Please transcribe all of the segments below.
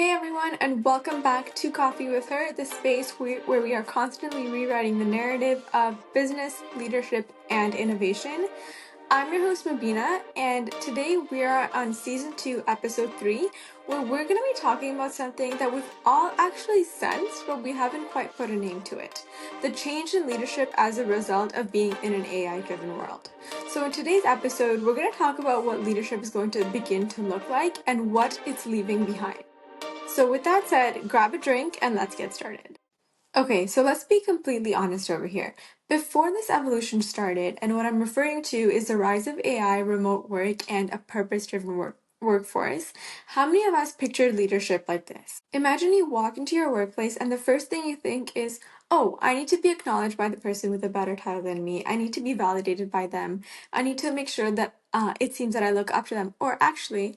Hey everyone, and welcome back to Coffee with Her, the space where we are constantly rewriting the narrative of business, leadership, and innovation. I'm your host, Mabina, and today we are on Season 2, Episode 3, where we're going to be talking about something that we've all actually sensed, but we haven't quite put a name to it. The change in leadership as a result of being in an AI-driven world. So in today's episode, we're going to talk about what leadership is going to begin to look like and what it's leaving behind. So with that said, grab a drink and let's get started. Okay, so let's be completely honest over here. Before this evolution started, and what I'm referring to is the rise of AI, remote work, and a purpose-driven workforce, how many of us pictured leadership like this? Imagine you walk into your workplace and the first thing you think is, oh, I need to be acknowledged by the person with a better title than me. I need to be validated by them. I need to make sure that it seems that I look up to them. Or actually,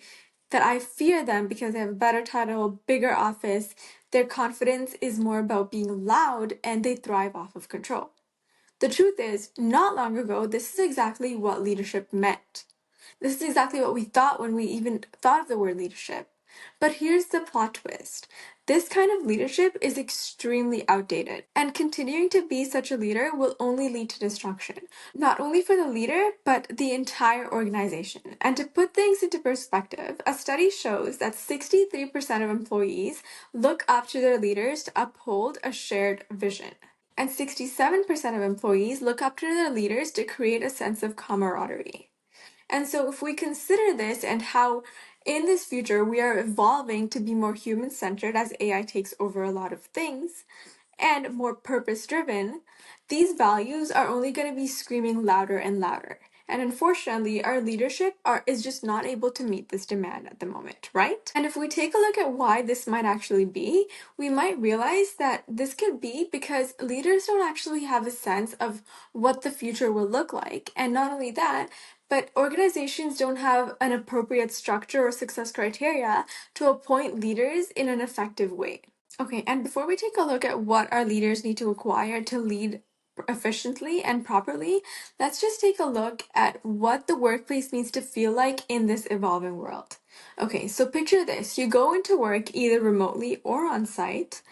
that I fear them because they have a better title, bigger office. Their confidence is more about being loud and they thrive off of control. The truth is, not long ago, this is exactly what leadership meant. This is exactly what we thought when we even thought of the word leadership. But here's the plot twist. This kind of leadership is extremely outdated, and continuing to be such a leader will only lead to destruction, not only for the leader, but the entire organization. And to put things into perspective, a study shows that 63% of employees look up to their leaders to uphold a shared vision. And 67% of employees look up to their leaders to create a sense of camaraderie. And so if we consider this and how in this future we are evolving to be more human-centered as AI takes over a lot of things and more purpose-driven, these values are only going to be screaming louder and louder. And unfortunately, our leadership is just not able to meet this demand at the moment, right? And if we take a look at why this might actually be, we might realize that this could be because leaders don't actually have a sense of what the future will look like. And not only that, but organizations don't have an appropriate structure or success criteria to appoint leaders in an effective way. Okay, and before we take a look at what our leaders need to acquire to lead efficiently and properly, let's just take a look at what the workplace needs to feel like in this evolving world. Okay, so picture this. You go into work either remotely or on site,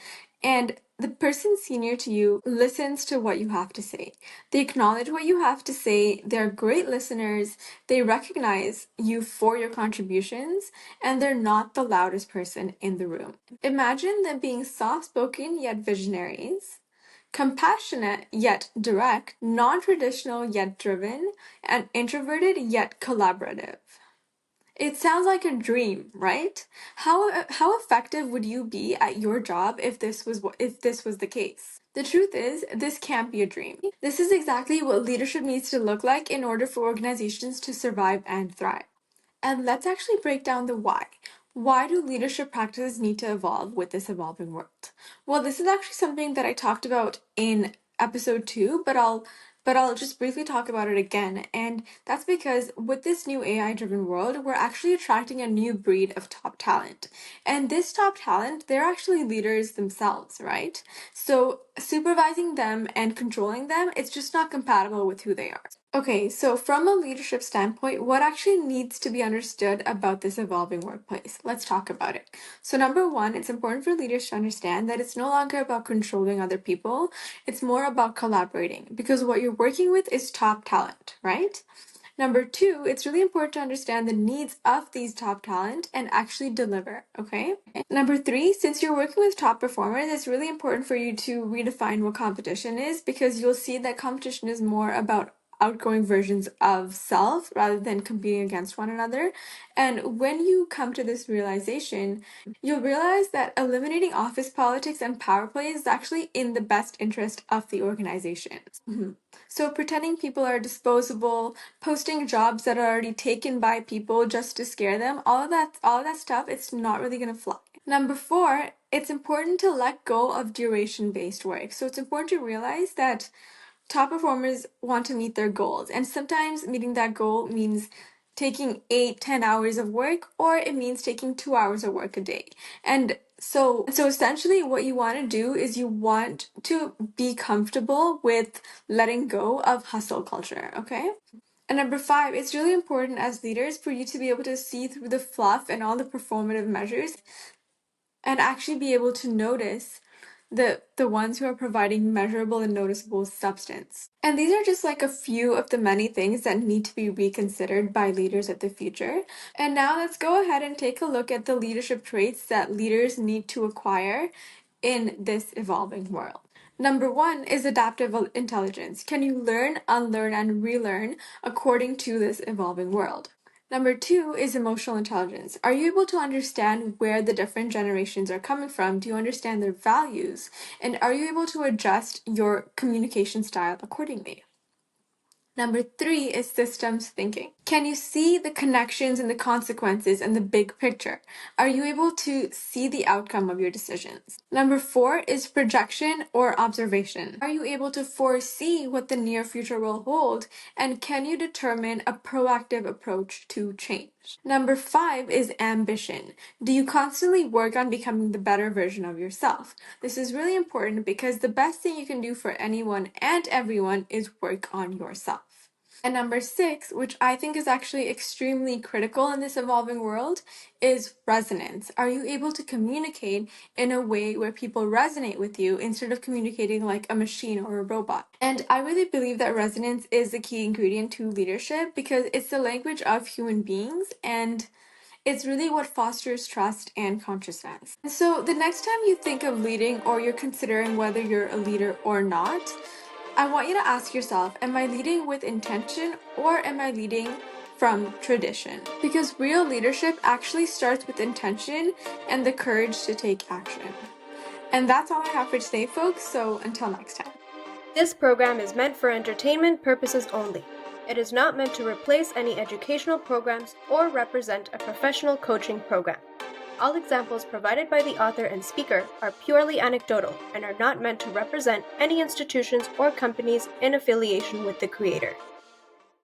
and the person senior to you listens to what you have to say. They acknowledge what you have to say. They're great listeners. They recognize you for your contributions, and they're not the loudest person in the room. Imagine them being soft-spoken yet visionaries, compassionate yet direct, non-traditional yet driven, and introverted yet collaborative. It sounds like a dream, right? How effective would you be at your job if this was the case? The truth is, this can't be a dream. This is exactly what leadership needs to look like in order for organizations to survive and thrive. And let's actually break down the why. Why do leadership practices need to evolve with this evolving world? Well, this is actually something that I talked about in episode 2, but I'll just briefly talk about it again. And that's because with this new AI-driven world, we're actually attracting a new breed of top talent. And this top talent, they're actually leaders themselves, right? So supervising them and controlling them, it's just not compatible with who they are. Okay, so from a leadership standpoint, what actually needs to be understood about this evolving workplace? Let's talk about it. So number one, it's important for leaders to understand that it's no longer about controlling other people. It's more about collaborating because what you're working with is top talent, right? Number two, it's really important to understand the needs of these top talent and actually deliver, okay? Number three, since you're working with top performers, it's really important for you to redefine what competition is because you'll see that competition is more about outgoing versions of self rather than competing against one another. And when you come to this realization, you'll realize that eliminating office politics and power plays is actually in the best interest of the organization. So pretending people are disposable, posting jobs that are already taken by people just to scare them, all of that stuff, it's not really gonna fly. Number four, it's important to let go of duration-based work. So it's important to realize that top performers want to meet their goals, and sometimes meeting that goal means taking 8-10 hours of work, or it means taking 2 hours of work a day. And so essentially what you want to do is you want to be comfortable with letting go of hustle culture, okay? And number five, it's really important as leaders for you to be able to see through the fluff and all the performative measures and actually be able to notice the ones who are providing measurable and noticeable substance. And these are just like a few of the many things that need to be reconsidered by leaders of the future. And now let's go ahead and take a look at the leadership traits that leaders need to acquire in this evolving world. Number one is adaptive intelligence. Can you learn, unlearn, and relearn according to this evolving world? Number two is emotional intelligence. Are you able to understand where the different generations are coming from? Do you understand their values? And are you able to adjust your communication style accordingly? Number three is systems thinking. Can you see the connections and the consequences and the big picture? Are you able to see the outcome of your decisions? Number four is projection or observation. Are you able to foresee what the near future will hold? And can you determine a proactive approach to change? Number five is ambition. Do you constantly work on becoming the better version of yourself? This is really important because the best thing you can do for anyone and everyone is work on yourself. And number six, which I think is actually extremely critical in this evolving world, is resonance. Are you able to communicate in a way where people resonate with you instead of communicating like a machine or a robot? And I really believe that resonance is the key ingredient to leadership because it's the language of human beings and it's really what fosters trust and consciousness. And so the next time you think of leading or you're considering whether you're a leader or not, I want you to ask yourself, am I leading with intention or am I leading from tradition? Because real leadership actually starts with intention and the courage to take action. And that's all I have for today, folks, so until next time. This program is meant for entertainment purposes only. It is not meant to replace any educational programs or represent a professional coaching program. All examples provided by the author and speaker are purely anecdotal and are not meant to represent any institutions or companies in affiliation with the creator.